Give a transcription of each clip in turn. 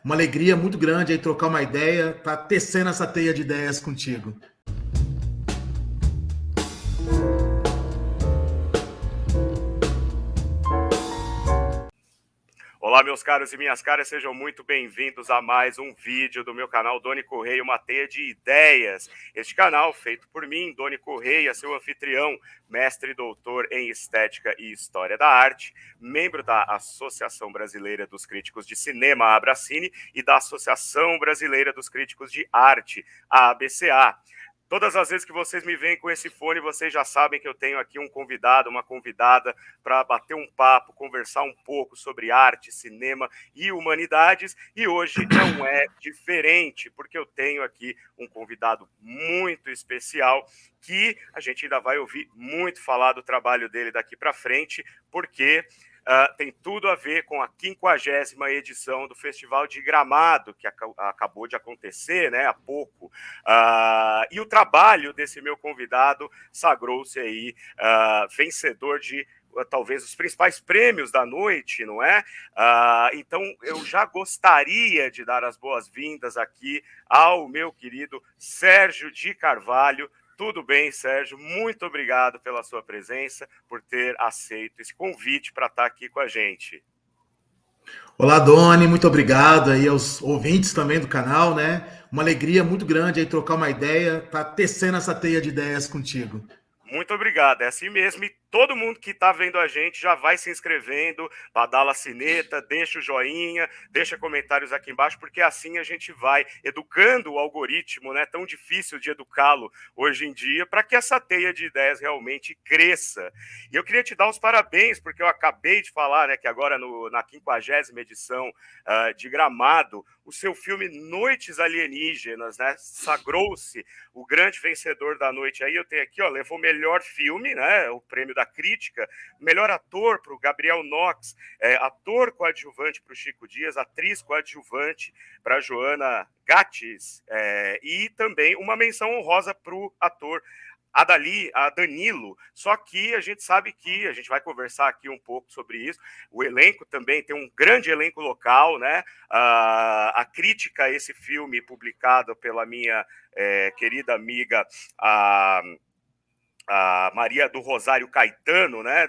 Uma alegria muito grande aí trocar uma ideia, tá tecendo essa teia de ideias contigo. Olá, meus caros e minhas caras, sejam muito bem-vindos a mais um vídeo do meu canal Doni Correia, uma teia de ideias. Este canal, feito por mim, Doni Correia, seu anfitrião, mestre e doutor em Estética e História da Arte, membro da Associação Brasileira dos Críticos de Cinema, Abracine, e da Associação Brasileira dos Críticos de Arte, a ABCA. Todas as vezes que vocês me veem com esse fone, vocês já sabem que eu tenho aqui um convidado, uma convidada, para bater um papo, conversar um pouco sobre arte, cinema e humanidades. E hoje não é diferente, porque eu tenho aqui um convidado muito especial que a gente ainda vai ouvir muito falar do trabalho dele daqui para frente, porque tem tudo a ver com a 50ª edição do Festival de Gramado, que acabou de acontecer, né, há pouco. E o trabalho desse meu convidado sagrou-se aí vencedor de talvez os principais prêmios da noite, não é? Então, eu já gostaria de dar as boas-vindas aqui ao meu querido Sérgio de Carvalho. Tudo bem, Sérgio? Muito obrigado pela sua presença, por ter aceito esse convite para estar aqui com a gente. Olá, Doni, muito obrigado aí aos ouvintes também do canal, né? Uma alegria muito grande aí trocar uma ideia, tá tecendo essa teia de ideias contigo. Muito obrigado, é assim mesmo. E todo mundo que está vendo a gente já vai se inscrevendo, badala a sineta, deixa o joinha, deixa comentários aqui embaixo, porque assim a gente vai educando o algoritmo, né? Tão difícil de educá-lo hoje em dia, para que essa teia de ideias realmente cresça. E eu queria te dar os parabéns, porque eu acabei de falar, né, que agora na 50ª edição de Gramado, o seu filme Noites Alienígenas, né, sagrou-se o grande vencedor da noite. Aí eu tenho aqui, ó, levou melhor filme, né, o prêmio da crítica, melhor ator para o Gabriel Knox, ator coadjuvante para o Chico Dias, atriz coadjuvante para a Joana Gatis, e também uma menção honrosa para o ator a Danilo, só que a gente sabe que, a gente vai conversar aqui um pouco sobre isso, o elenco também tem um grande elenco local, né? A crítica a esse filme publicado pela minha querida amiga, a Maria do Rosário Caetano, né,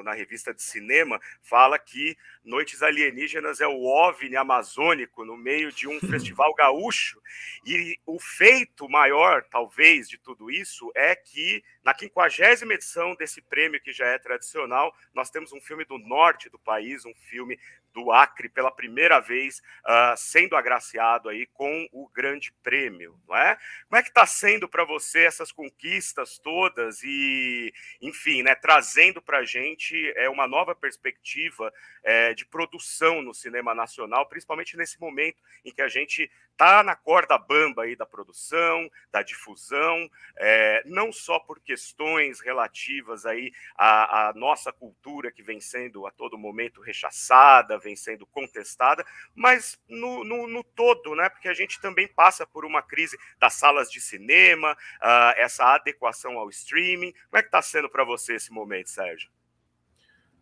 na revista de cinema, fala que Noites Alienígenas é o OVNI amazônico no meio de um festival gaúcho. E o feito maior, talvez, de tudo isso é que na 50ª edição desse prêmio, que já é tradicional, nós temos um filme do norte do país, um filme do Acre, pela primeira vez, sendo agraciado aí com o grande prêmio, não é? Como é que está sendo para você essas conquistas todas e, enfim, né, trazendo para a gente uma nova perspectiva de produção no cinema nacional, principalmente nesse momento em que a gente está na corda bamba aí da produção, da difusão, não só por questões relativas aí à nossa cultura, que vem sendo a todo momento rechaçada, vem sendo contestada, mas no todo, né? Porque a gente também passa por uma crise das salas de cinema, essa adequação ao streaming. Como é que está sendo para você esse momento, Sérgio?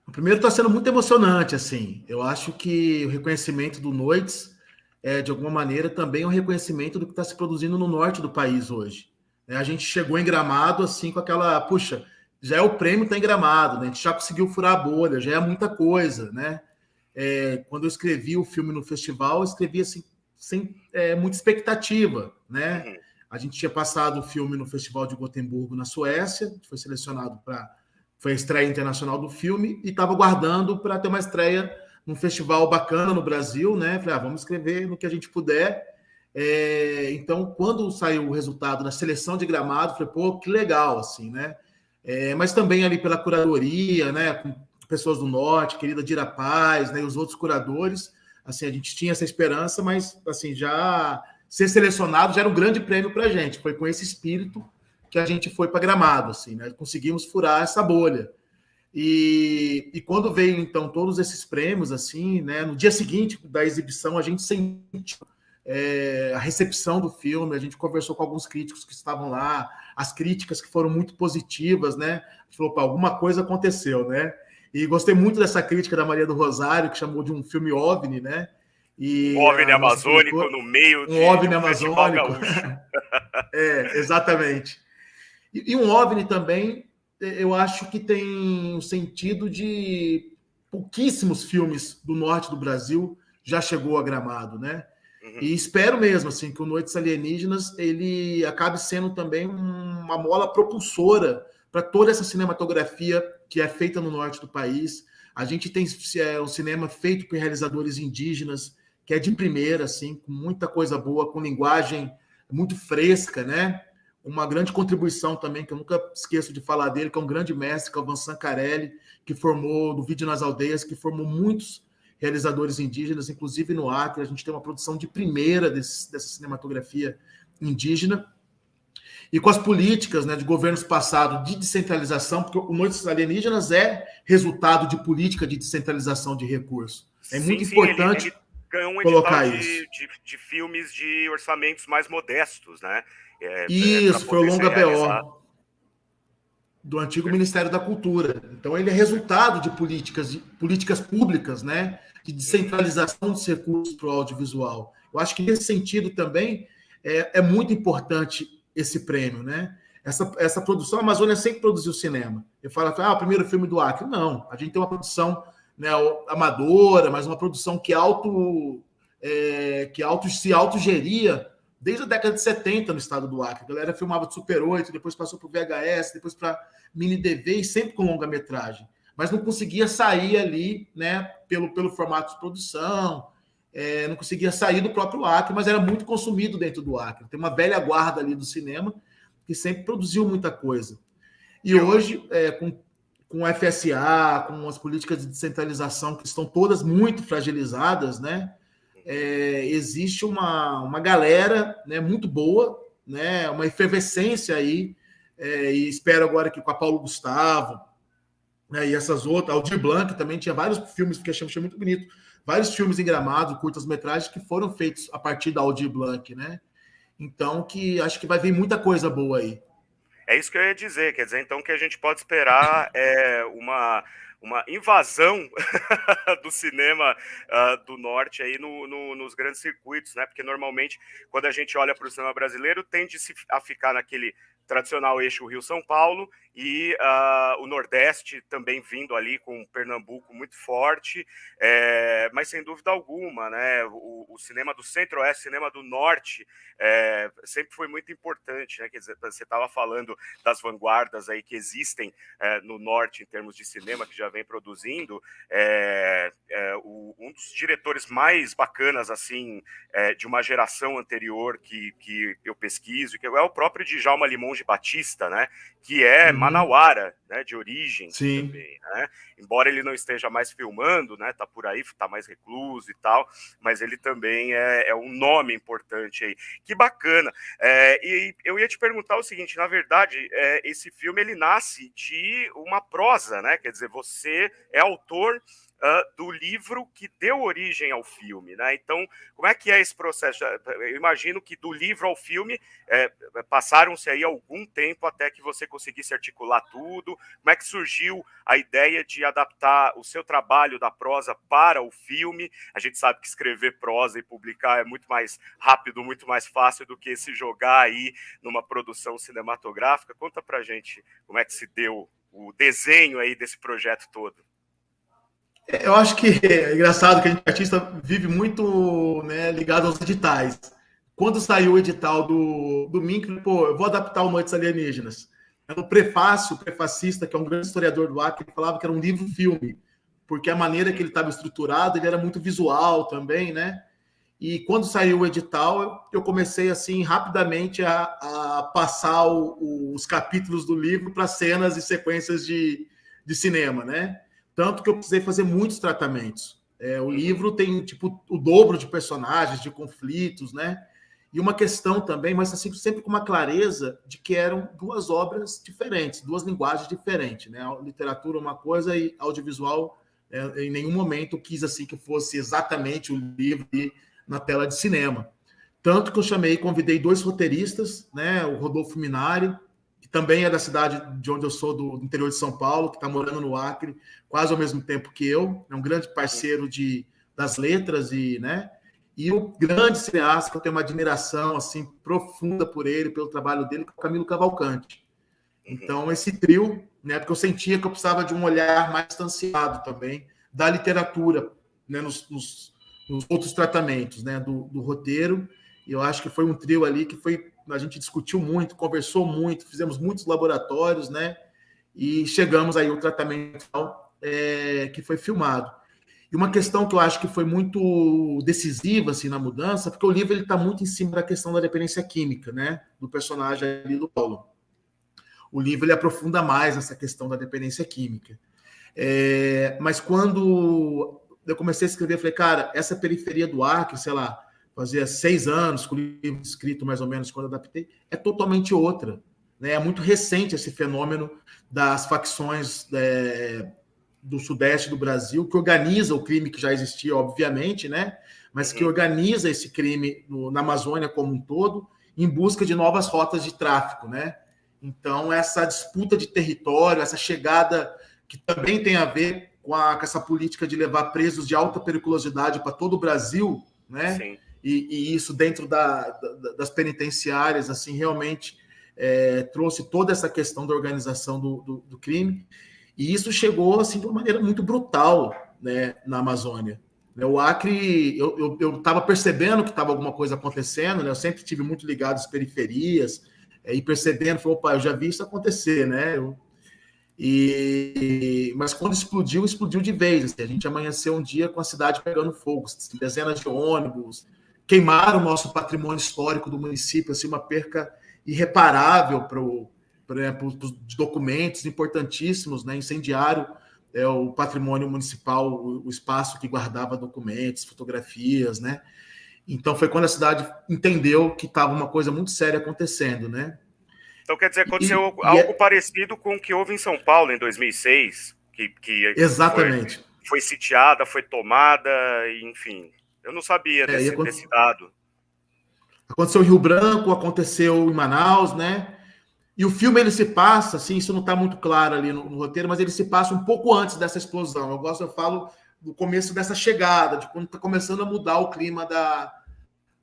O primeiro está sendo muito emocionante, assim. Eu acho que o reconhecimento do Noites de alguma maneira, também um reconhecimento do que está se produzindo no norte do país hoje. A gente chegou em Gramado, assim, com aquela, puxa, já é o prêmio, está em Gramado, né? A gente já conseguiu furar a bolha, já é muita coisa, né? Quando eu escrevi o filme no festival, eu escrevi assim, sem muita expectativa, né? Uhum. A gente tinha passado o filme no Festival de Gotemburgo, na Suécia, foi selecionado foi a estreia internacional do filme, e estava aguardando para ter uma estreia num festival bacana no Brasil, né? Falei, vamos escrever no que a gente puder. Então, quando saiu o resultado da seleção de Gramado, falei, pô, que legal, assim, né? Mas também ali pela curadoria, né? Com pessoas do Norte, querida Dira Paz, né? E os outros curadores, assim, a gente tinha essa esperança, mas, assim, já ser selecionado já era um grande prêmio para a gente. Foi com esse espírito que a gente foi para Gramado, assim, né? Conseguimos furar essa bolha. E quando veio, então, todos esses prêmios, assim, né, no dia seguinte da exibição, a gente sentiu a recepção do filme, a gente conversou com alguns críticos que estavam lá, as críticas que foram muito positivas, né? A gente falou, alguma coisa aconteceu, né? E gostei muito dessa crítica da Maria do Rosário, que chamou de um filme OVNI, né? Um E OVNI a nossa amazônico produtora, no meio um de OVNI um festival amazônico. gaúcho. Exatamente. E um OVNI também, eu acho que tem um sentido de pouquíssimos filmes do norte do Brasil já chegou a Gramado, né? Uhum. E espero mesmo assim que o Noites Alienígenas ele acabe sendo também uma mola propulsora para toda essa cinematografia que é feita no norte do país. A gente tem um cinema feito por realizadores indígenas, que é de primeira, assim, com muita coisa boa, com linguagem muito fresca, né? Uma grande contribuição também, que eu nunca esqueço de falar dele, que é um grande mestre, que é o Vansan Carelli, que formou do Vídeo nas Aldeias, que formou muitos realizadores indígenas, inclusive no Acre. A gente tem uma produção de primeira dessa cinematografia indígena. E com as políticas, né, de governos passados de descentralização, porque o Noites Alienígenas é resultado de política de descentralização de recursos. É Sim, muito sim, importante ele ganhou um edital colocar isso. de filmes de orçamentos mais modestos, né? Para Isso, foi o poder ser Longa realizado. BO, do antigo Ministério da Cultura. Então, ele é resultado de políticas públicas, né, de descentralização dos recursos para o audiovisual. Eu acho que, nesse sentido, também é muito importante esse prêmio. Né? Essa produção, a Amazônia sempre produziu cinema. Eu falo, o primeiro filme do Acre. Não, a gente tem uma produção, né, amadora, mas uma produção que se autogeria desde a década de 70 no estado do Acre. A galera filmava de Super 8, depois passou para o VHS, depois para mini DV e sempre com longa-metragem. Mas não conseguia sair ali, né, pelo formato de produção, não conseguia sair do próprio Acre, mas era muito consumido dentro do Acre. Tem uma velha guarda ali do cinema que sempre produziu muita coisa. E hoje, com o FSA, com as políticas de descentralização que estão todas muito fragilizadas, né, existe uma galera, né, muito boa, né, uma efervescência aí, e espero agora que com a Paulo Gustavo, né, e essas outras, Aldir Blanc também tinha vários filmes que achei muito bonito, vários filmes em Gramado, curtas-metragens que foram feitos a partir da Aldir Blanc, né? Então, que acho que vai vir muita coisa boa aí. É isso que eu ia dizer, quer dizer, então que a gente pode esperar uma invasão do cinema do norte aí nos grandes circuitos, né? Porque normalmente, quando a gente olha para o cinema brasileiro, tende a ficar naquele tradicional eixo Rio-São Paulo e o Nordeste também vindo ali com Pernambuco muito forte, mas sem dúvida alguma, né? O cinema do Centro-Oeste, o cinema do Norte, sempre foi muito importante, né? Quer dizer, você estava falando das vanguardas aí que existem no Norte em termos de cinema, que já vem produzindo, um dos diretores mais bacanas, assim, de uma geração anterior que eu pesquiso, que é o próprio Djalma Limonge Batista, né? Que é manauara, né? De origem. Sim. Também, né? Embora ele não esteja mais filmando, né? Tá por aí, tá mais recluso e tal, mas ele também é um nome importante aí. Que bacana. E eu ia te perguntar o seguinte, na verdade, esse filme ele nasce de uma prosa, né? Quer dizer, você é autor do livro que deu origem ao filme, né? Então, como é que é esse processo? Eu imagino que do livro ao filme passaram-se aí algum tempo até que você conseguisse articular tudo. Como é que surgiu a ideia de adaptar o seu trabalho da prosa para o filme? A gente sabe que escrever prosa e publicar é muito mais rápido, muito mais fácil do que se jogar aí numa produção cinematográfica. Conta pra gente como é que se deu o desenho aí desse projeto todo. Eu acho que é engraçado que a gente, artista, vive muito, né, ligado aos editais. Quando saiu o edital do Mink, eu vou adaptar o Noites Alienígenas. O prefácio, o prefacista, que é um grande historiador do Acre, falava que era um livro-filme, porque a maneira que ele estava estruturado, ele era muito visual também, né? E quando saiu o edital, eu comecei, assim, rapidamente a passar os capítulos do livro para cenas e sequências de cinema, né? Tanto que eu precisei fazer muitos tratamentos. O livro tem, tipo, o dobro de personagens, de conflitos, né? E uma questão também, mas assim, sempre com uma clareza de que eram duas obras diferentes, duas linguagens diferentes, né? A literatura uma coisa e audiovisual, em nenhum momento quis assim que fosse exatamente o livro na tela de cinema. Tanto que eu convidei dois roteiristas, né? O Rodolfo Minari, que também é da cidade de onde eu sou, do interior de São Paulo, que está morando no Acre, quase ao mesmo tempo que eu, é um grande parceiro das letras e, né? e o grande cineasta, que eu tenho uma admiração assim profunda por ele, pelo trabalho dele, que é o Camilo Cavalcanti. Então, esse trio, né, porque eu sentia que eu precisava de um olhar mais distanciado também da literatura, né, nos outros tratamentos, né, do roteiro. E eu acho que foi um trio ali que a gente discutiu muito, conversou muito, fizemos muitos laboratórios, né, e chegamos aí ao tratamento que foi filmado. E uma questão que eu acho que foi muito decisiva assim, na mudança, porque o livro está muito em cima da questão da dependência química, né, do personagem ali do Paulo. O livro ele aprofunda mais essa questão da dependência química. Mas quando eu comecei a escrever, eu falei, cara, essa periferia do Acre, sei lá, fazia 6 anos com o livro escrito mais ou menos quando eu adaptei, é totalmente outra. Né? É muito recente esse fenômeno das facções do sudeste do Brasil, que organiza o crime que já existia, obviamente, né? Mas que organiza esse crime na Amazônia como um todo, em busca de novas rotas de tráfico, né? Então, essa disputa de território, essa chegada que também tem a ver com essa política de levar presos de alta periculosidade para todo o Brasil, né? Sim. E isso dentro das penitenciárias, assim, realmente trouxe toda essa questão da organização do crime. E isso chegou assim de uma maneira muito brutal, né, na Amazônia. O Acre, eu estava percebendo que estava alguma coisa acontecendo, né? Eu sempre estive muito ligado às periferias, e percebendo, falei, opa, eu já vi isso acontecer, né? Mas quando explodiu de vez. Assim, a gente amanheceu um dia com a cidade pegando fogo, dezenas de ônibus, queimaram o nosso patrimônio histórico do município, assim, uma perca irreparável para os documentos importantíssimos, né? Incendiário o patrimônio municipal, o espaço que guardava documentos, fotografias, né? Então foi quando a cidade entendeu que estava uma coisa muito séria acontecendo, né? Então quer dizer, aconteceu algo parecido com o que houve em São Paulo em 2006, que exatamente. Foi sitiada, foi tomada, enfim. Eu não sabia desse dado. Aconteceu em Rio Branco, aconteceu em Manaus, né? E o filme ele se passa, assim, isso não está muito claro ali no roteiro, mas ele se passa um pouco antes dessa explosão. Eu falo do começo dessa chegada, de quando está começando a mudar o clima da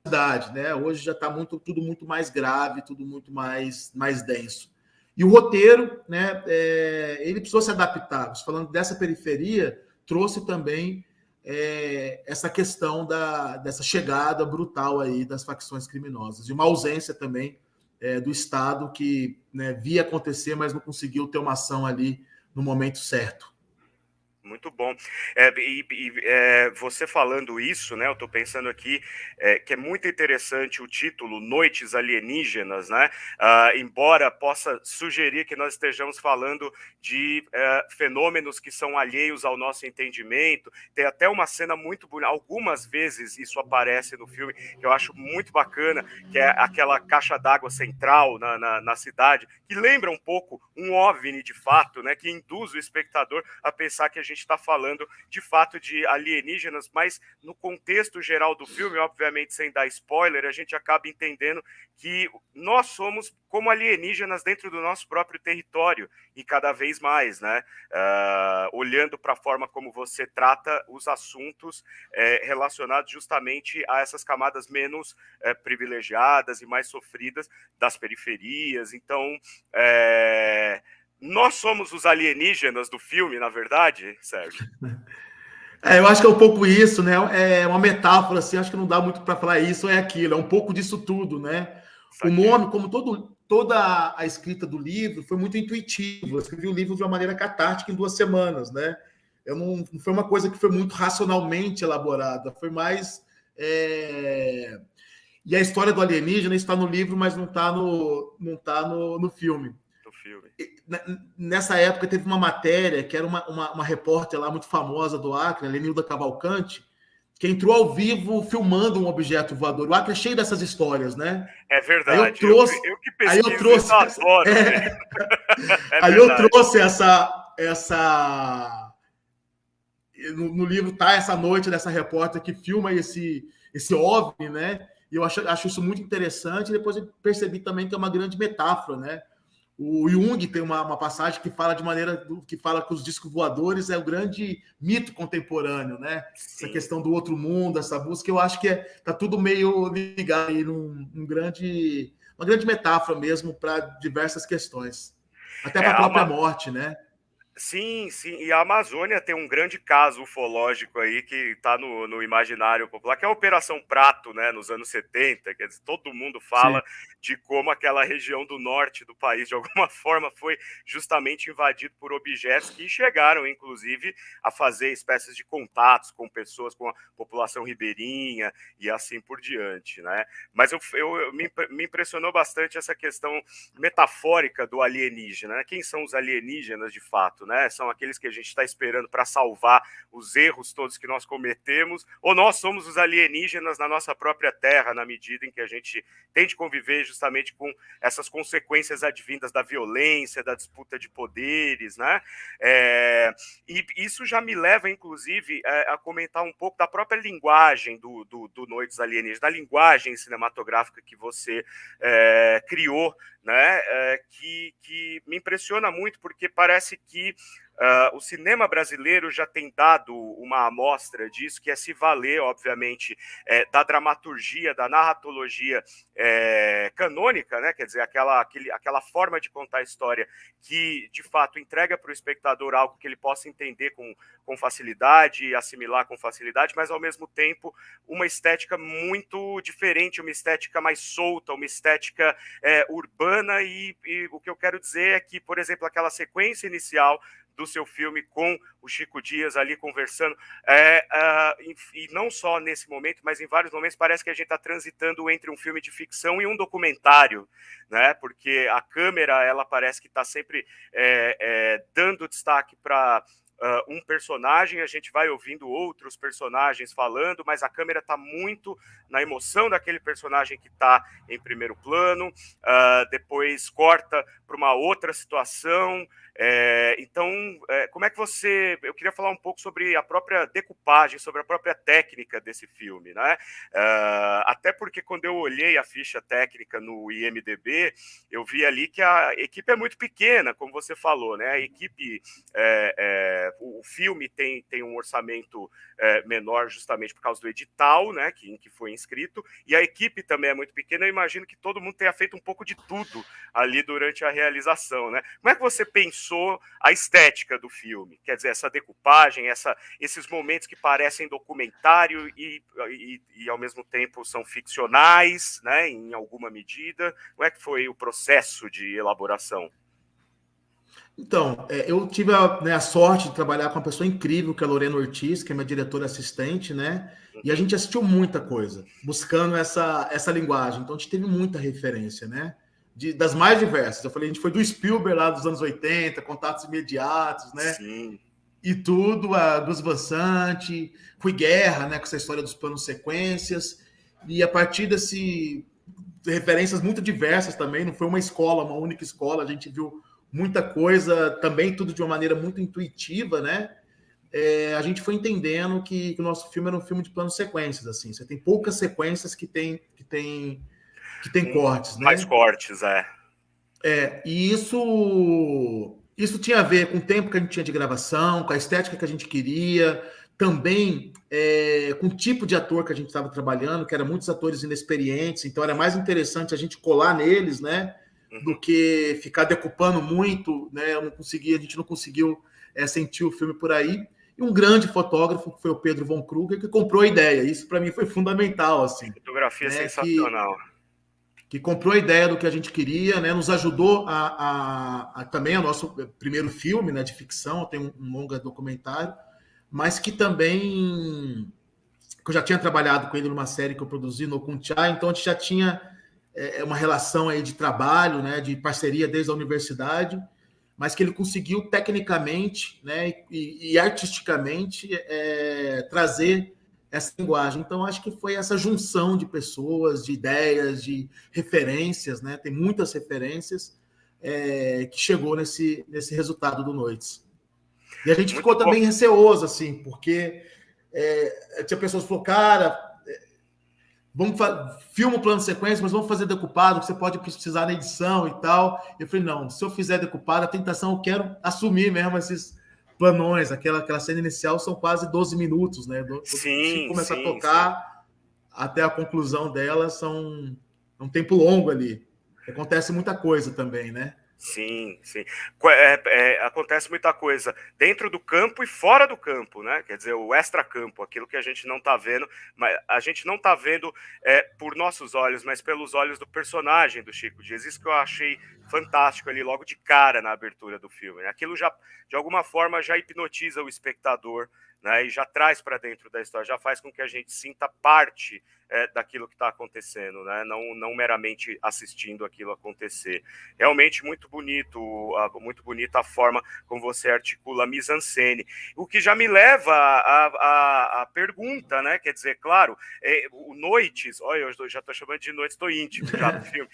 cidade, né? Hoje já está tudo muito mais grave, tudo muito mais ddenso. E o roteiro, né? Ele precisou se adaptar. Falando dessa periferia, trouxe também essa questão dessa chegada brutal aí das facções criminosas e uma ausência também do Estado que, né, via acontecer, mas não conseguiu ter uma ação ali no momento certo. Muito bom. Você falando isso, né? Eu estou pensando aqui que é muito interessante o título Noites Alienígenas, né? Embora possa sugerir que nós estejamos falando de fenômenos que são alheios ao nosso entendimento. Tem até uma cena muito bonita, algumas vezes isso aparece no filme, que eu acho muito bacana, que é aquela caixa d'água central na cidade, que lembra um pouco um OVNI de fato, né? Que induz o espectador a pensar que a gente está falando de fato de alienígenas, mas no contexto geral do filme, obviamente sem dar spoiler, a gente acaba entendendo que nós somos como alienígenas dentro do nosso próprio território e cada vez mais, né? Olhando para a forma como você trata os assuntos relacionados justamente a essas camadas menos privilegiadas e mais sofridas das periferias. Então, nós somos os alienígenas do filme, na verdade, Sérgio? Eu acho que é um pouco isso, né? É uma metáfora, assim, acho que não dá muito para falar isso ou aquilo, é um pouco disso tudo, né? O nome, como toda a escrita do livro, foi muito intuitivo. Eu escrevi o livro de uma maneira catártica em 2 semanas, né? Não foi uma coisa que foi muito racionalmente elaborada, foi mais... E a história do alienígena está no livro, mas não está no filme. Nessa época teve uma matéria que era uma repórter lá muito famosa do Acre, a Lenilda Cavalcanti, que entrou ao vivo filmando um objeto voador. O Acre é cheio dessas histórias, né? É verdade. Eu que pesquiso, eu trouxe, adoro. Aí eu trouxe essa no livro tá essa noite dessa repórter que filma esse OVNI, né? E eu acho isso muito interessante. E depois eu percebi também que é uma grande metáfora, né? O Jung tem uma passagem que fala que fala que os discos voadores é o grande mito contemporâneo, né? Essa Sim. questão do outro mundo, essa busca, eu acho que tá tudo meio ligado aí uma grande metáfora mesmo para diversas questões. Até É, para a própria morte, né? Sim, sim. E a Amazônia tem um grande caso ufológico aí que está no imaginário popular, que é a Operação Prato, né, nos anos 70. Quer dizer, todo mundo Sim. fala de como aquela região do norte do país, de alguma forma, foi justamente invadido por objetos que chegaram, inclusive, a fazer espécies de contatos com pessoas, com a população ribeirinha e assim por diante, né? Mas me impressionou bastante essa questão metafórica do alienígena, né? Quem são os alienígenas de fato, né? São aqueles que a gente está esperando para salvar os erros todos que nós cometemos, ou nós somos os alienígenas na nossa própria terra, na medida em que a gente tem de conviver justamente com essas consequências advindas da violência, da disputa de poderes, né? E isso já me leva, inclusive, a comentar um pouco da própria linguagem do Noites Alienígenas, da linguagem cinematográfica que você criou, né, que me impressiona muito, porque parece que o cinema brasileiro já tem dado uma amostra disso, que é se valer, obviamente, da dramaturgia, da narratologia canônica, né, quer dizer, aquela forma de contar a história que, de fato, entrega para o espectador algo que ele possa entender com facilidade e assimilar com facilidade, mas, ao mesmo tempo, uma estética muito diferente, uma estética mais solta, uma estética urbana, e o que eu quero dizer é que, por exemplo, aquela sequência inicial do seu filme com o Chico Dias ali conversando, e não só nesse momento, mas em vários momentos parece que a gente está transitando entre um filme de ficção e um documentário, né? Porque a câmera, ela parece que está sempre dando destaque para um personagem, a gente vai ouvindo outros personagens falando, mas a câmera está muito na emoção daquele personagem que está em primeiro plano, depois corta para uma outra situação. Então, como é que você... Eu queria falar um pouco sobre a própria decupagem, sobre a própria técnica desse filme, né? Até porque quando eu olhei a ficha técnica no IMDb, eu vi ali que a equipe é muito pequena, como você falou, né? A equipe... o filme tem um orçamento menor justamente por causa do edital, né, em que foi inscrito, e a equipe também é muito pequena. Eu imagino que todo mundo tenha feito um pouco de tudo ali durante a realização, né? Como é que você pensou a estética do filme? Quer dizer, essa decupagem, esses momentos que parecem documentário e ao mesmo tempo são ficcionais, né, em alguma medida. Como é que foi o processo de elaboração? Então, eu tive a sorte de trabalhar com uma pessoa incrível, que é a Lorena Ortiz, que é minha diretora assistente, né? E a gente assistiu muita coisa, buscando essa linguagem. Então, a gente teve muita referência, né? Das mais diversas. Eu falei, a gente foi do Spielberg lá dos anos 80, Contatos Imediatos, né? Sim. E tudo, a Gus Van Sant, Rui Guerra, né? Com essa história dos planos sequências. E a partir referências muito diversas também, não foi uma escola, uma única escola, a gente viu muita coisa, também tudo de uma maneira muito intuitiva, né? A gente foi entendendo que o nosso filme era um filme de planos sequências, assim. Você tem poucas sequências que tem cortes, Mais né? cortes, E isso tinha a ver com o tempo que a gente tinha de gravação, com a estética que a gente queria, também com o tipo de ator que a gente estava trabalhando, que eram muitos atores inexperientes, então era mais interessante a gente colar neles, né? Do que ficar decupando muito, né? A gente não conseguiu sentir o filme por aí. E um grande fotógrafo, que foi o Pedro von Kruger, que comprou a ideia. Isso para mim foi fundamental, assim, fotografia né? sensacional. Que comprou a ideia do que a gente queria, né? Nos ajudou também o nosso primeiro filme, né? De ficção, tem um longa documentário, mas que também que eu já tinha trabalhado com ele numa série que eu produzi no Kunchai, então a gente já tinha uma relação aí de trabalho, né, de parceria desde a universidade, mas que ele conseguiu tecnicamente, né, e artisticamente trazer essa linguagem. Então, acho que foi essa junção de pessoas, de ideias, de referências, né, tem muitas referências, que chegou nesse resultado do Noites. E a gente Muito ficou bom. também receoso, assim, porque tinha pessoas que falaram, cara, filma o plano de sequência, mas vamos fazer decupado, que você pode precisar na edição e tal. Eu falei, não, se eu fizer decupado, a tentação, eu quero assumir mesmo esses planões. Aquela cena inicial são quase 12 minutos, né? Quando o Chico começa a tocar até a conclusão dela, são um tempo longo ali. Acontece muita coisa também, né? Sim. Acontece muita coisa dentro do campo e fora do campo, né? Quer dizer, o extracampo, aquilo que a gente não está vendo, mas a gente não está vendo por nossos olhos, mas pelos olhos do personagem do Chico Dias. Isso que eu achei fantástico ali logo de cara na abertura do filme. Aquilo já, de alguma forma, já hipnotiza o espectador, né? E já traz para dentro da história, já faz com que a gente sinta parte daquilo que está acontecendo, né? Não meramente assistindo aquilo acontecer. Realmente muito bonita a forma como você articula a mise-en-scène. O que já me leva à pergunta, né? Quer dizer, claro, o Noites, olha, eu já estou chamando de Noites, estou íntimo já do filme.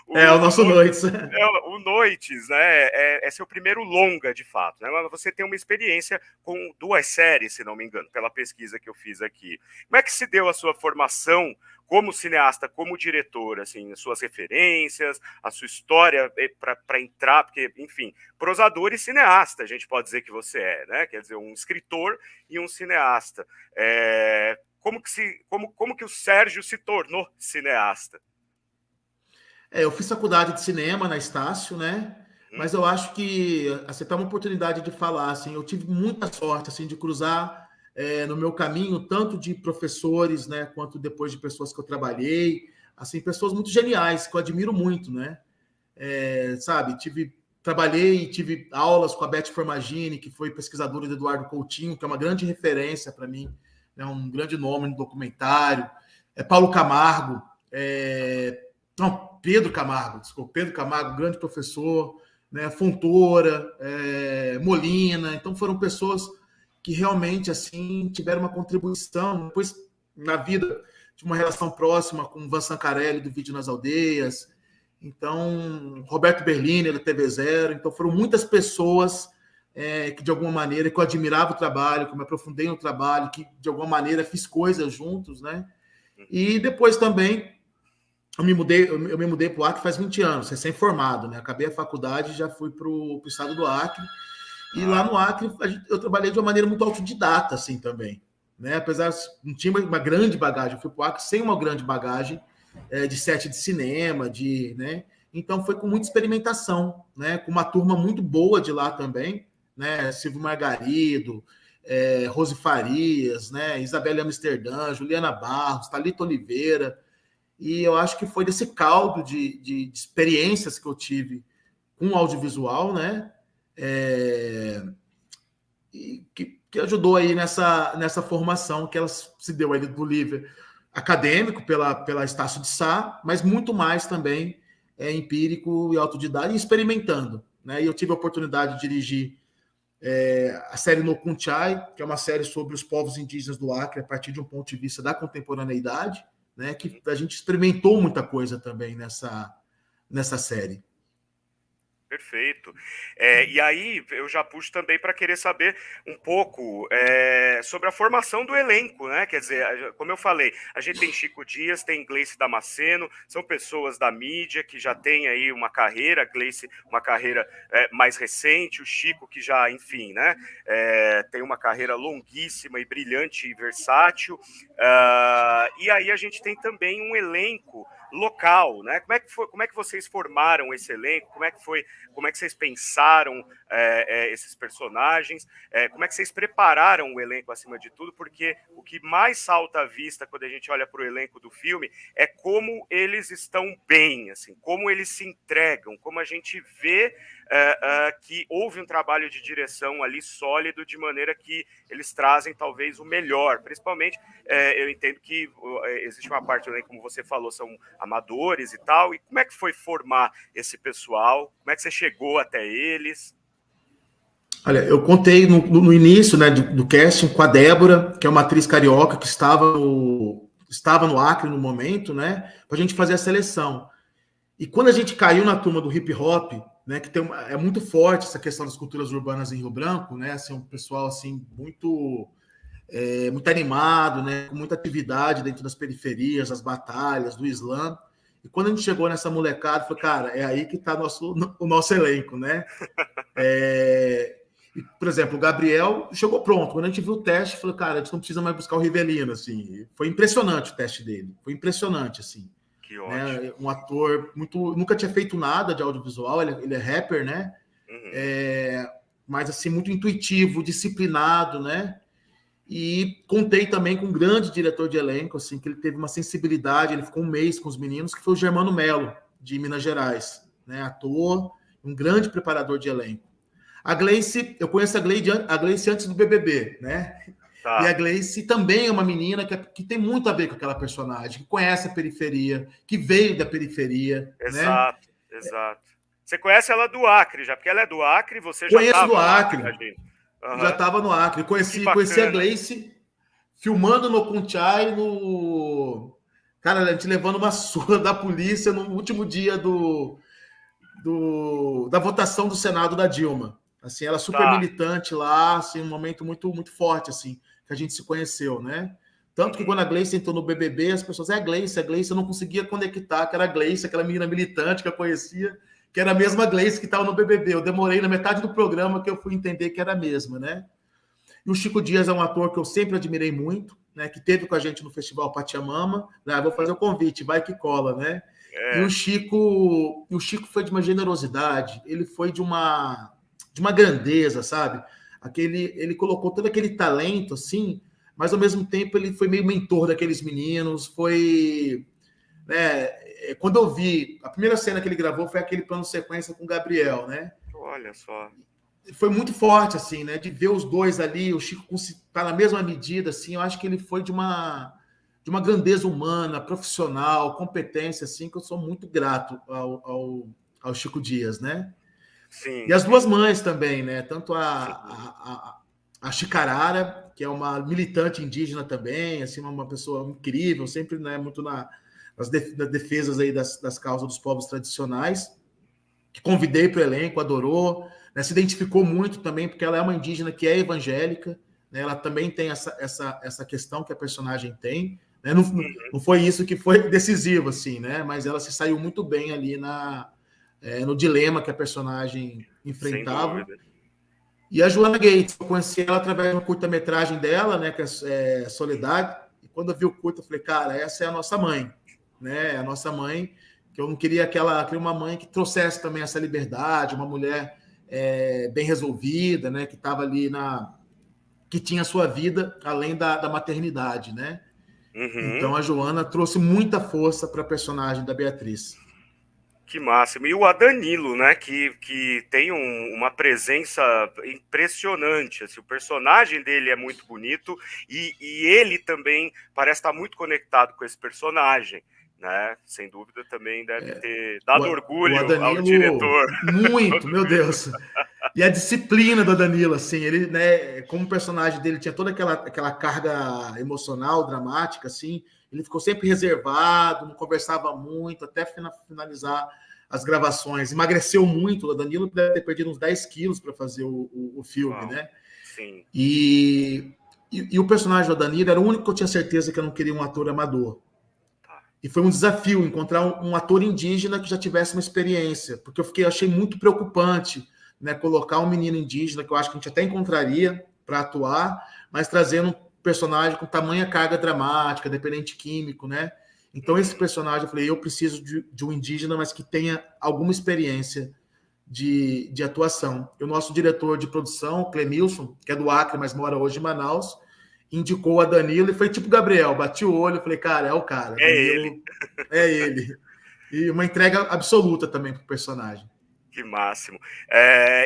O nosso Noites. O Noites, né? É seu primeiro longa, de fato, né? Mas você tem uma experiência com 2 séries, se não me engano, pela pesquisa que eu fiz aqui. Como é que se deu a sua formação como cineasta, como diretor, assim, as suas referências, a sua história para entrar, porque, enfim, prosador e cineasta, a gente pode dizer que você né? Quer dizer, um escritor e um cineasta. Como que o Sérgio se tornou cineasta? Eu fiz faculdade de cinema na Estácio, né? Mas eu acho que você tem uma oportunidade de falar, assim, eu tive muita sorte, assim, de cruzar no meu caminho, tanto de professores, né, quanto depois de pessoas que eu trabalhei, assim, pessoas muito geniais, que eu admiro muito, né? Sabe, trabalhei e tive aulas com a Beth Formagini, que foi pesquisadora do Eduardo Coutinho, que é uma grande referência para mim, né, um grande nome no documentário. Paulo Camargo, Pedro Camargo, desculpa, Pedro Camargo, grande professor, né, Fontoura, Molina, então foram pessoas que realmente assim tiveram uma contribuição. Depois, na vida, tive uma relação próxima com o Van Sancarelli, do Vídeo nas Aldeias, então, Roberto Berlini, da TV Zero, então foram muitas pessoas que, de alguma maneira, que eu admirava o trabalho, que eu me aprofundei no trabalho, que, de alguma maneira, fiz coisas juntos, né? E depois também eu me mudei para o Acre faz 20 anos, recém-formado, né? Acabei a faculdade e já fui para o estado do Acre. E lá no Acre eu trabalhei de uma maneira muito autodidata, assim, também. Né? Apesar de não tinha uma grande bagagem, eu fui para o Acre sem uma grande bagagem de set de cinema, né? Então foi com muita experimentação, né? Com uma turma muito boa de lá também, né? Silvio Margarido, Rose Farias, né? Isabelle Amsterdã, Juliana Barros, Thalita Oliveira. E eu acho que foi desse caldo de experiências que eu tive com o audiovisual, né? E que ajudou aí nessa formação que ela se deu aí do livro acadêmico pela Estácio de Sá, mas muito mais também empírico e autodidata e experimentando. Né? E eu tive a oportunidade de dirigir a série No Kunchai, que é uma série sobre os povos indígenas do Acre a partir de um ponto de vista da contemporaneidade, né, que a gente experimentou muita coisa também nessa série. Perfeito. E aí eu já puxo também para querer saber um pouco sobre a formação do elenco, né? Quer dizer, como eu falei, a gente tem Chico Dias, tem Gleice Damasceno, são pessoas da mídia que já tem aí uma carreira, Gleice uma carreira mais recente, o Chico que já, enfim, né? Tem uma carreira longuíssima e brilhante e versátil. E aí a gente tem também um elenco local, né? Como é que vocês formaram esse elenco? Como é que vocês pensaram esses personagens? Como é que vocês prepararam o elenco acima de tudo? Porque o que mais salta à vista quando a gente olha para o elenco do filme é como eles estão bem, assim, como eles se entregam, como a gente vê que houve um trabalho de direção ali sólido, de maneira que eles trazem talvez o melhor. Principalmente, eu entendo que existe uma parte do elenco, como você falou, são amadores e tal. E como é que foi formar esse pessoal? Como é que você chegou até eles? Olha, eu contei no início, né, do casting com a Débora, que é uma atriz carioca que estava no Acre no momento, né, para a gente fazer a seleção. E quando a gente caiu na turma do hip hop, né, que é muito forte essa questão das culturas urbanas em Rio Branco, né, assim, um pessoal assim muito muito animado, né? Com muita atividade dentro das periferias, as batalhas, do Islã. E quando a gente chegou nessa molecada, falou, cara, é aí que está o nosso elenco, né? Por exemplo, o Gabriel chegou pronto. Quando a gente viu o teste, falou, cara, a gente não precisa mais buscar o Rivelino, assim. Foi impressionante o teste dele. Foi impressionante, assim. Que ótimo. Né? Um ator nunca tinha feito nada de audiovisual, ele é rapper, né? Mas assim, muito intuitivo, disciplinado, né? E contei também com um grande diretor de elenco, assim, que ele teve uma sensibilidade, ele ficou um mês com os meninos, que foi o Germano Melo, de Minas Gerais, né? Ator, um grande preparador de elenco. A Gleice, eu conheço a Gleice antes do BBB, né? Tá. E a Gleice também é uma menina que tem muito a ver com aquela personagem, que conhece a periferia, que veio da periferia. Exato, né? Exato. Você conhece ela do Acre já, porque ela é do Acre, você já estava do Acre. Já estava no Acre. Conheci a Gleice filmando no Conchai, Cara, a gente levando uma surra da polícia no último dia da votação do Senado da Dilma. Assim, ela super militante lá, assim, um momento muito, muito forte, assim, que a gente se conheceu, né? Tanto que quando a Gleice entrou no BBB, as pessoas, a Gleice, eu não conseguia conectar, que era a Gleice, aquela menina militante que eu conhecia, que era a mesma Gleice que estava no BBB. Eu demorei na metade do programa que eu fui entender que era a mesma, né? E o Chico Dias é um ator que eu sempre admirei muito, né? Que teve com a gente no Festival Pachamama. Né? Vou fazer o convite, vai que cola, né? E o Chico foi de uma generosidade, ele foi de uma grandeza, sabe? Ele colocou todo aquele talento, assim, mas ao mesmo tempo ele foi meio mentor daqueles meninos, foi... Né, quando eu vi, a primeira cena que ele gravou foi aquele plano sequência com o Gabriel, né? Olha só. Foi muito forte, assim, né? De ver os dois ali, o Chico tá na mesma medida, assim, eu acho que ele foi de uma grandeza humana, profissional, competência, assim, que eu sou muito grato ao Chico Dias, né? Sim. E as duas mães também, né? Tanto a Chicarara, que é uma militante indígena também, assim, uma pessoa incrível, sempre, né, muito nas defesas aí das causas dos povos tradicionais, que convidei para o elenco, adorou, né, se identificou muito também, porque ela é uma indígena que é evangélica, né, ela também tem essa questão que a personagem tem, né, não foi isso que foi decisivo, assim, né, mas ela se saiu muito bem ali no dilema que a personagem enfrentava. E a Joana Gates, eu conheci ela através de uma curta-metragem dela, né, que é Soledade, e quando eu vi o curta, eu falei, cara, essa é a nossa mãe, né, a nossa mãe, que eu não queria uma mãe que trouxesse também essa liberdade, uma mulher bem resolvida, né, que estava ali que tinha a sua vida além da maternidade, né? Então a Joana trouxe muita força para a personagem da Beatriz. Que máximo. E o Adanilo, né, que tem uma presença impressionante. Assim, o personagem dele é muito bonito e ele também parece estar muito conectado com esse personagem. Né? Sem dúvida também deve ter dado orgulho ao diretor. Muito, meu Deus. E a disciplina do Danilo, assim, ele, né, como o personagem dele tinha toda aquela carga emocional, dramática, assim, ele ficou sempre reservado, não conversava muito, até finalizar as gravações. Emagreceu muito, o Danilo deve ter perdido uns 10 quilos para fazer o filme, Uau, né? Sim. E o personagem do Danilo era o único que eu tinha certeza que eu não queria um ator amador. E foi um desafio encontrar um ator indígena que já tivesse uma experiência, porque eu achei muito preocupante, né, colocar um menino indígena, que eu acho que a gente até encontraria para atuar, mas trazendo um personagem com tamanha carga dramática, dependente químico, né? Então, esse personagem, eu falei, eu preciso de um indígena, mas que tenha alguma experiência de atuação. E o nosso diretor de produção, Clemilson, que é do Acre, mas mora hoje em Manaus, indicou a Danilo e foi tipo Gabriel, bati o olho e falei, cara, é o cara. É Danilo, ele. É ele. E uma entrega absoluta também pro personagem. Que máximo.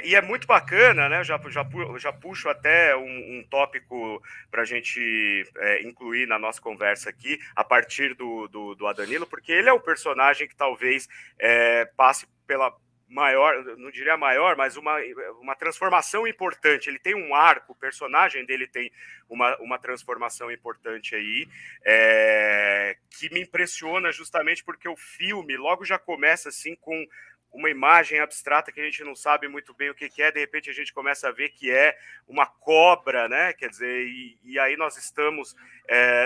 E é muito bacana, né? Eu já puxo até um tópico para a gente incluir na nossa conversa aqui, a partir do Adanilo, porque ele é o personagem que talvez passe pela maior, não diria maior, mas uma transformação importante. Ele tem um arco, o personagem dele tem uma transformação importante aí, que me impressiona justamente porque o filme logo já começa assim com uma imagem abstrata que a gente não sabe muito bem o que é, de repente a gente começa a ver que é uma cobra, né? Quer dizer, e aí nós estamos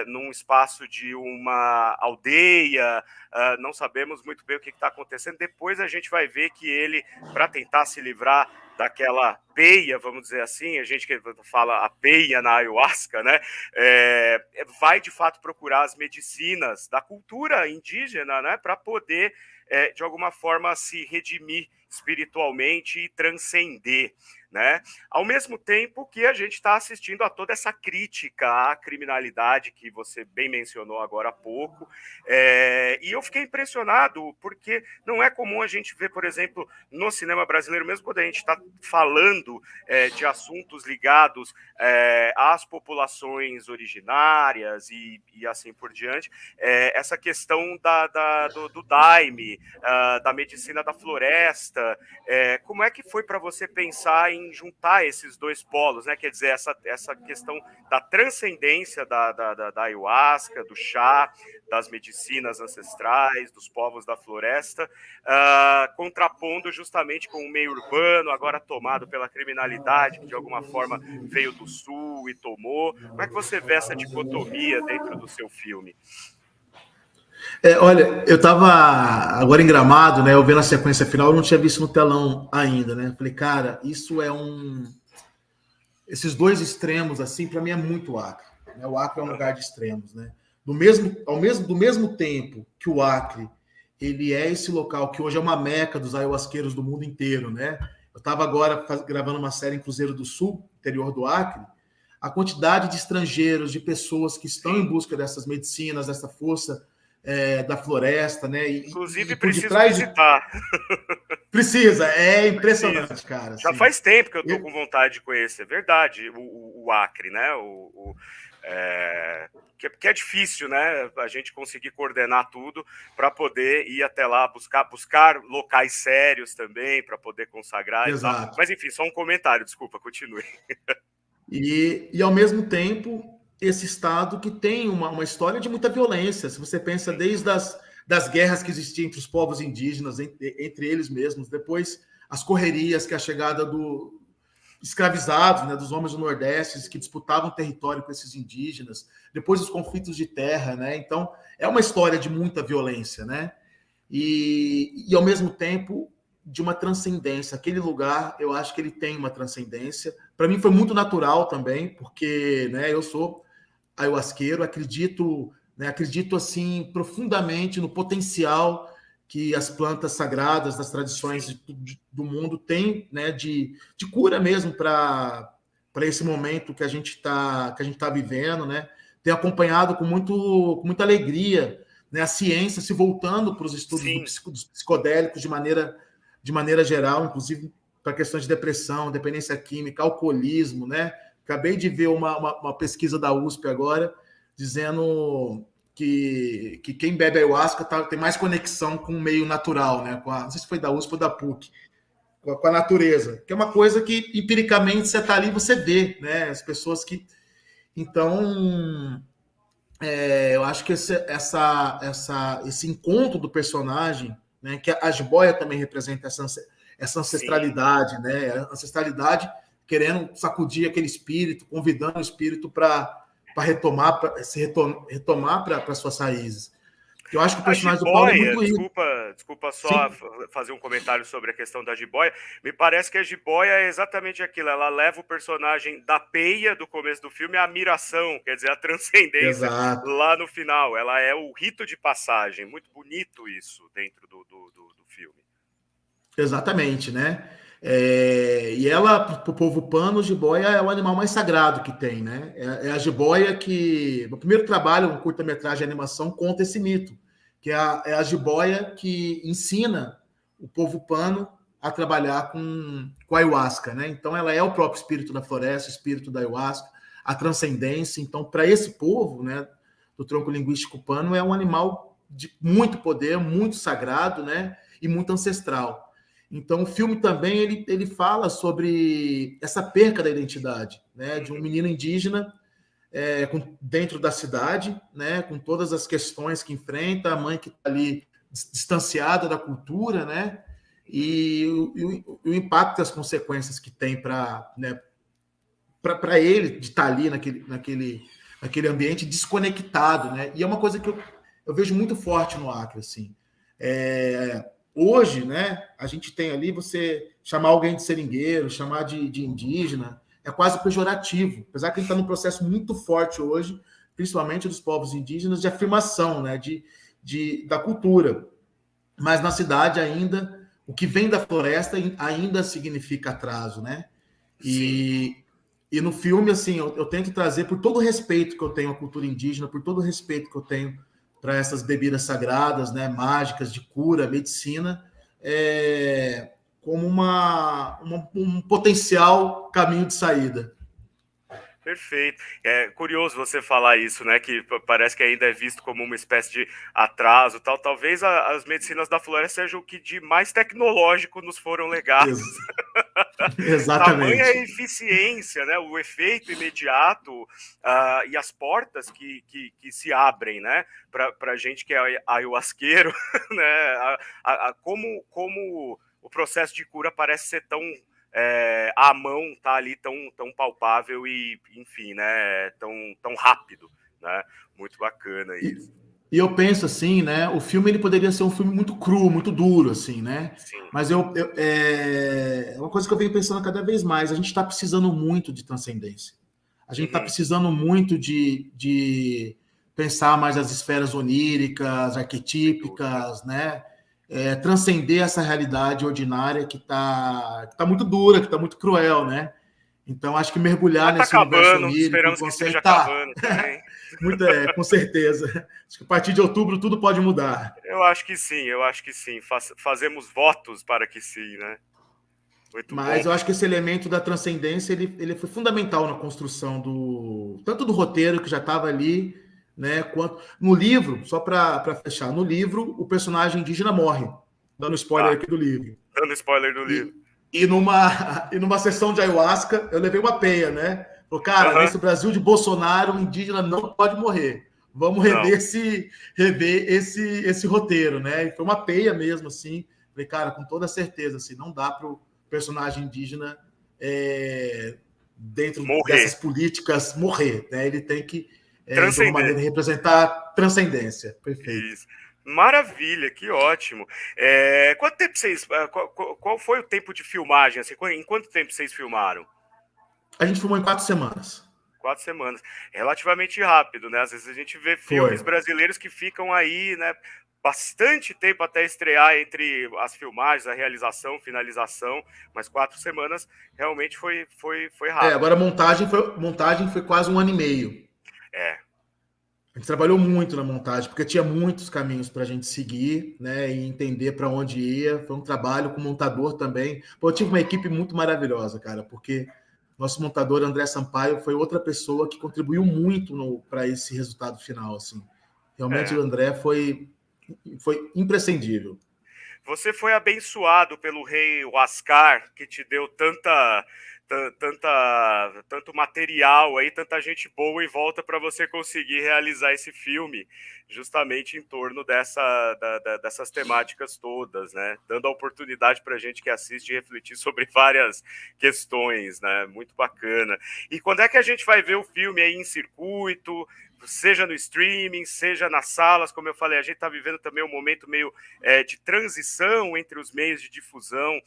num espaço de uma aldeia, não sabemos muito bem o que está acontecendo. Depois a gente vai ver que ele, para tentar se livrar daquela peia, vamos dizer assim, a gente que fala a peia na ayahuasca, né, vai de fato procurar as medicinas da cultura indígena, né, para poder, de alguma forma, se redimir espiritualmente e transcender, né? Ao mesmo tempo que a gente está assistindo a toda essa crítica à criminalidade que você bem mencionou agora há pouco, e eu fiquei impressionado porque não é comum a gente ver, por exemplo, no cinema brasileiro, mesmo quando a gente está falando de assuntos ligados às populações originárias e assim por diante, essa questão do Daime, da medicina da floresta. Como é que foi para você pensar em juntar esses dois polos, né? Quer dizer, essa questão da transcendência da ayahuasca, do chá, das medicinas ancestrais, dos povos da floresta, contrapondo justamente com o meio urbano, agora tomado pela criminalidade, que de alguma forma veio do sul e tomou. Como é que você vê essa dicotomia dentro do seu filme? Olha, eu estava agora em Gramado, né? Eu vendo a sequência final, eu não tinha visto no telão ainda, né? Falei, cara, isso é esses dois extremos, assim, para mim é muito Acre. Né? O Acre é um lugar de extremos, né? Do mesmo tempo que o Acre, ele é esse local que hoje é uma meca dos ayahuasqueiros do mundo inteiro, né? Eu estava agora gravando uma série em Cruzeiro do Sul, interior do Acre. A quantidade de estrangeiros, de pessoas que estão em busca dessas medicinas, dessa força da floresta, né? Inclusive, e por preciso detrás visitar. Precisa, é impressionante, cara. Já assim. Faz tempo que eu tô com vontade de conhecer, verdade, o Acre, né? Que é difícil, né? A gente conseguir coordenar tudo para poder ir até lá, buscar locais sérios também, para poder consagrar Exato. e tal. Mas enfim, só um comentário, desculpa, continue. E ao mesmo tempo, esse Estado que tem uma história de muita violência. Se você pensa desde das guerras que existiam entre os povos indígenas, entre eles mesmos, depois as correrias, que é a chegada dos escravizados, né, dos homens do Nordeste, que disputavam território com esses indígenas, depois os conflitos de terra, né? Então, é uma história de muita violência, né? E ao mesmo tempo, de uma transcendência. Aquele lugar, eu acho que ele tem uma transcendência. Para mim foi muito natural também, porque, né, eu sou ayahuasqueiro, acredito assim profundamente no potencial que as plantas sagradas das tradições do mundo têm, né, de cura mesmo para esse momento que a gente tá vivendo, né? Tenho acompanhado com muita alegria, né, a ciência se voltando para os estudos dos psicodélicos de maneira geral, inclusive para questões de depressão, dependência química, alcoolismo, né? Acabei de ver uma pesquisa da USP agora, dizendo que quem bebe ayahuasca tem mais conexão com o meio natural, né? Não sei se foi da USP ou da PUC, com a natureza, que é uma coisa que, empiricamente, você está ali, você vê, né? As pessoas que... Então, eu acho que esse encontro do personagem, né? Que a jiboia também representa essa ancestralidade, né? A ancestralidade querendo sacudir aquele espírito, convidando o espírito para retomar para suas raízes. Eu acho que o personagem do Paulo é muito isso. Desculpa só fazer um comentário sobre a questão da jiboia. Me parece que a jiboia é exatamente aquilo. Ela leva o personagem da peia do começo do filme à miração, quer dizer, a transcendência. Exato. Lá no final. Ela é o rito de passagem. Muito bonito isso dentro do filme. Exatamente, né? E ela, para o povo pano, jiboia é o animal mais sagrado que tem, né? É a jiboia que... O primeiro trabalho, um curta-metragem de animação, conta esse mito, que é a jiboia que ensina o povo pano a trabalhar com ayahuasca, né? Então, ela é o próprio espírito da floresta, o espírito da ayahuasca, a transcendência. Então, para esse povo, né, do tronco linguístico pano, é um animal de muito poder, muito sagrado, né? E muito ancestral. Então, o filme também ele fala sobre essa perca da identidade, né, de um menino indígena dentro da cidade, né, com todas as questões que enfrenta, a mãe que está ali distanciada da cultura, né, o impacto e as consequências que tem para, né, para ele de estar ali naquele ambiente desconectado, né? E é uma coisa que eu vejo muito forte no Acre, assim. Hoje, né, a gente tem ali você chamar alguém de seringueiro, chamar de indígena, é quase pejorativo, apesar que a gente está num processo muito forte hoje, principalmente dos povos indígenas, de afirmação, né, da cultura. Mas na cidade ainda, o que vem da floresta ainda significa atraso, né? Sim. E no filme, assim, eu tento trazer, por todo o respeito que eu tenho à cultura indígena, por todo o respeito que eu tenho para essas bebidas sagradas, né, mágicas, de cura, medicina, como um potencial caminho de saída. Perfeito. É curioso você falar isso, né? Que parece que ainda é visto como uma espécie de atraso, tal. Talvez as medicinas da floresta sejam o que de mais tecnológico nos foram legados. Tamanha Exatamente. eficiência, né? O efeito imediato e as portas que se abrem, né? Para gente que é ayahuasqueiro, né? Como o processo de cura parece ser tão a mão tá ali tão palpável e, enfim, né, tão rápido, né? Muito bacana isso. E eu penso assim, né? O filme ele poderia ser um filme muito cru, muito duro, assim, né? Sim. Mas é uma coisa que eu venho pensando cada vez mais. A gente está precisando muito de transcendência. A gente está Uhum. precisando muito de pensar mais as esferas oníricas, arquetípicas, né? Transcender essa realidade ordinária que tá muito dura, que está muito cruel, né? Então, acho que mergulhar Mas tá nesse universo acabando, onírico esperamos que consegue. esteja Tá, acabando também. muito, com certeza. Acho que a partir de outubro tudo pode mudar. Eu acho que sim, eu acho que sim. Fazemos votos para que sim, né? Muito bom. Mas eu acho que esse elemento da transcendência ele foi fundamental na construção tanto do roteiro que já estava ali, né? Quanto no livro, só para fechar, no livro o personagem indígena morre, dando spoiler Tá, aqui do livro. dando spoiler do livro. E numa sessão de ayahuasca eu levei uma peia, né? Falei, cara, Aham. nesse Brasil de Bolsonaro, o indígena não pode morrer. Vamos Não. rever esse roteiro, né? E foi uma peia mesmo, assim. Falei, cara, com toda certeza, assim, não dá para o personagem indígena dentro Morrer. dessas políticas morrer, né? Ele tem que, de alguma Transcender. maneira, representar transcendência. Perfeito. Isso. Maravilha, que ótimo. Quanto tempo vocês. Qual foi o tempo de filmagem? Assim, em quanto tempo vocês filmaram? A gente filmou em 4 semanas. 4 semanas. Relativamente rápido, né? Às vezes a gente vê Foi. filmes brasileiros que ficam aí, né? Bastante tempo até estrear entre as filmagens, a realização, finalização, mas 4 semanas realmente foi rápido. Agora a montagem foi quase 1 ano e meio. É, A gente trabalhou muito na montagem, porque tinha muitos caminhos para a gente seguir, né, e entender para onde ia. Foi um trabalho com o montador também. Pô, eu tive uma equipe muito maravilhosa, cara, porque nosso montador André Sampaio foi outra pessoa que contribuiu muito para esse resultado final, assim. Realmente é. o André foi imprescindível. Você foi abençoado pelo rei Huascar, que te deu tanto material aí, tanta gente boa em volta para você conseguir realizar esse filme, justamente em torno dessas temáticas todas, né? Dando a oportunidade para a gente que assiste refletir sobre várias questões, né? Muito bacana. E quando é que a gente vai ver o filme aí em circuito? Seja no streaming, seja nas salas, como eu falei, a gente está vivendo também um momento meio de transição entre os meios de difusão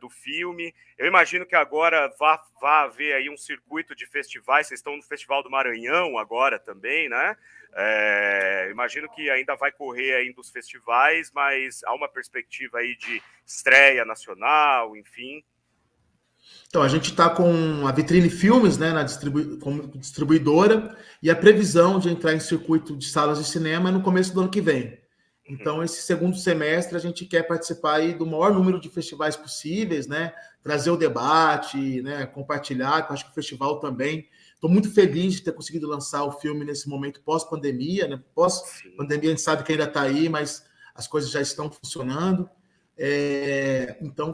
do filme. Eu imagino que agora vá haver aí um circuito de festivais, vocês estão no Festival do Maranhão agora também, né? Imagino que ainda vai correr ainda os festivais, mas há uma perspectiva aí de estreia nacional, enfim. Então, a gente está com a Vitrine Filmes, né, como distribuidora, e a previsão de entrar em circuito de salas de cinema é no começo do ano que vem. Uhum. Então, esse segundo semestre, a gente quer participar aí do maior número de festivais possíveis, né, trazer o debate, né, compartilhar, que eu acho que o festival também. Estou muito feliz de ter conseguido lançar o filme nesse momento pós-pandemia, né? Sim. Pós-pandemia a gente sabe que ainda está aí, mas as coisas já estão funcionando. Então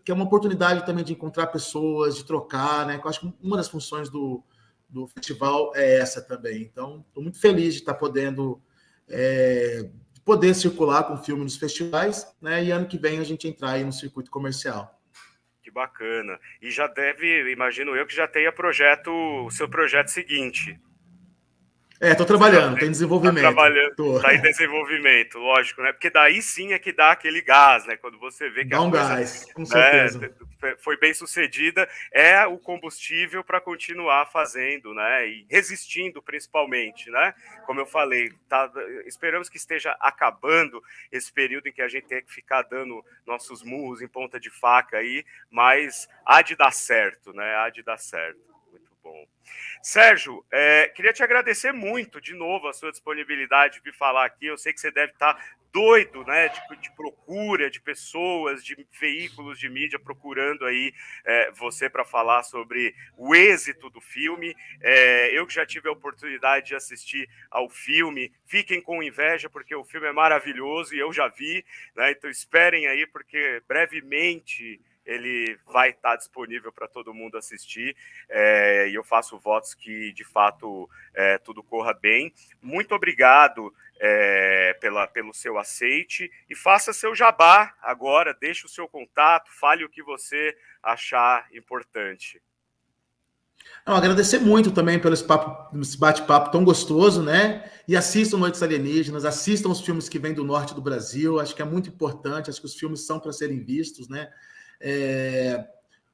que é uma oportunidade também de encontrar pessoas, de trocar, né? Eu acho que uma das funções do festival é essa também. Então, estou muito feliz de estar podendo poder circular com o filme nos festivais, né? E ano que vem a gente entrar aí no circuito comercial. Que bacana. E já deve, imagino eu, que já tenha o seu projeto seguinte. Estou trabalhando, estou em Tá desenvolvimento. trabalhando, tá em desenvolvimento, lógico, né? Porque daí sim é que dá aquele gás, né? Quando você vê que a Dá um coisa, gás, com né, certeza. foi bem sucedida, é o combustível para continuar fazendo, né? E resistindo, principalmente, né? Como eu falei, esperamos que esteja acabando esse período em que a gente tem que ficar dando nossos murros em ponta de faca aí, mas há de dar certo, né? Há de dar certo. Muito bom. Sérgio, queria te agradecer muito de novo a sua disponibilidade de vir falar aqui. Eu sei que você deve estar doido, né, de procura de pessoas, de veículos de mídia procurando aí você para falar sobre o êxito do filme. Eu que já tive a oportunidade de assistir ao filme, fiquem com inveja porque o filme é maravilhoso e eu já vi, né? Então esperem aí porque brevemente ele vai estar disponível para todo mundo assistir, e eu faço votos que, de fato, tudo corra bem. Muito obrigado pelo seu aceite e faça seu jabá agora, deixe o seu contato, fale o que você achar importante. Não, agradecer muito também pelo esse bate-papo tão gostoso, né? E assistam Noites Alienígenas, assistam os filmes que vêm do norte do Brasil, acho que é muito importante, acho que os filmes são para serem vistos, né?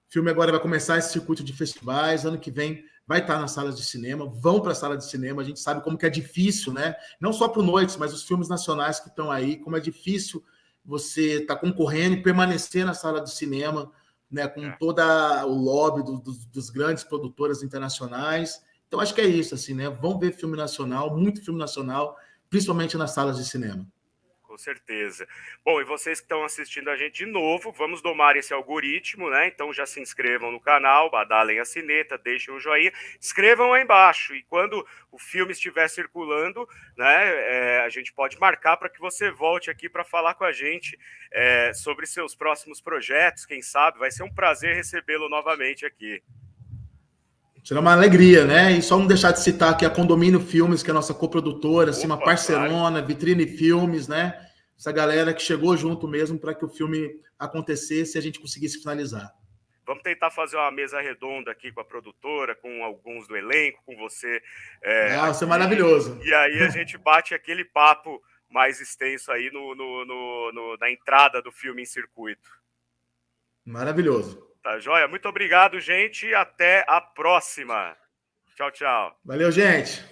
O filme agora vai começar esse circuito de festivais, ano que vem vai estar nas salas de cinema, vão para a sala de cinema, a gente sabe como que é difícil, né? Não só para o Noites, mas os filmes nacionais que estão aí, como é difícil você estar concorrendo e permanecer na sala de cinema, né, com todo o lobby dos grandes produtoras internacionais. Então, acho que é isso, assim, né? Vão ver filme nacional, muito filme nacional, principalmente nas salas de cinema. Com certeza. Bom, e vocês que estão assistindo a gente de novo, vamos domar esse algoritmo, né? Então já se inscrevam no canal, badalem a sineta, deixem o joinha, escrevam aí embaixo. E quando o filme estiver circulando, né, a gente pode marcar para que você volte aqui para falar com a gente sobre seus próximos projetos, quem sabe. Vai ser um prazer recebê-lo novamente aqui. Será uma alegria, né? E só não deixar de citar aqui a Condomínio Filmes, que é a nossa coprodutora, assim, uma parcerona, claro. Vitrine Filmes, né? Essa galera que chegou junto mesmo para que o filme acontecesse e a gente conseguisse finalizar. Vamos tentar fazer uma mesa redonda aqui com a produtora, com alguns do elenco, com você. Isso é maravilhoso. E aí a gente bate aquele papo mais extenso aí na entrada do filme em circuito. Maravilhoso. Tá joia? Muito obrigado, gente. Até a próxima. Tchau, tchau. Valeu, gente.